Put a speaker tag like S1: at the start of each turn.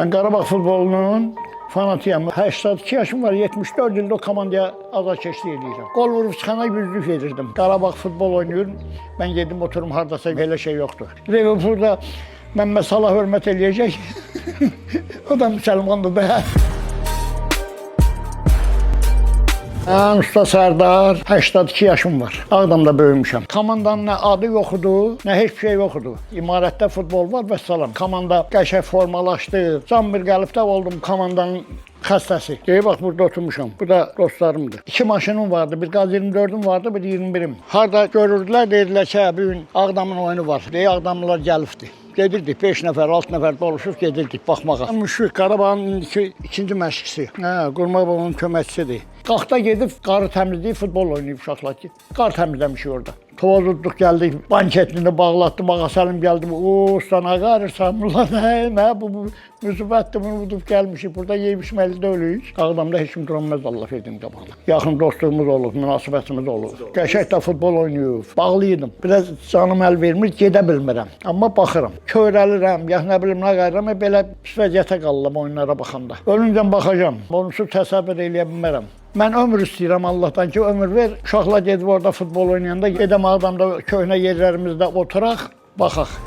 S1: Ben Qarabağ futbolunun fanatiyəm. 82 yaşım var, 74 ildə o komandaya azarkeşlik edirəm. Qol vurub çıxana yüzlük verirdim. Qarabağ futbol oynayıyorum, mən gedim oturum hardasa, belə şey yoxdur. Liverpoolda Məmməd Salah hörmət eləyəcək, o da müsəlmandır da. Mən Usta Sərdar, 82 yaşım var. Ağdamda böyümüşəm. Komandanın nə adı yoxudur, nə heç bir şey yoxudur. İmarətdə futbol var və salam. Komanda qəşəng formalaşdı. Can bir qəlibdə oldum komandanın xəstəsi. Deyib, bax, burada oturmuşam. Bu da dostlarımdır. 2 maşınım vardı, bir qaz 24'üm vardı, bir 21'im. Harada görürdülər, deyirlər ki, bugün Ağdamın oyunu var. Deyə Ağdamlılar gəlibdi. Gedirdik, 5 nəfər, 6 nəfər doluşub gedirdik baxmağa. Müşfiq Qarabağın indiki ikinci məşqçisi. Qurma babamın köməkçisidir. Qalxda gedib qarı təmizləyib futbol oynayıb uşaqlar ki. Qar təmizləmişik orada. Tova tutduq, gəldik, banketini bağlatdım, Ağa Səlim gəldi. O, usta, nə qarırsan bunlar, nə bu müsibətdir, bunu udub gəlmişik. Burada yeyib-içməli deyilük. Ağdamda heç kim duranməz, Allah verdim qabağına. Yaxın dostluğumuz olub, münasibətimiz olub. Qəşəng də futbol oynayıb, bağlıydım. Biraz canım əl vermir, gedə bilmirəm. Amma baxıram, kövrəlirəm, ya nə bilim nə qayıram, belə pis vəziyyətə qalıram oyunlara baxanda. Ölüncən baxacam, onu təsəvvür eləyə bilmərəm. Mən ömür istəyirəm Allahdan ki, ömür ver. Uşaqlar gedib orada futbol oynayanda, gedəm Ağdamda köhnə yerlərimizdə oturaq, baxaq.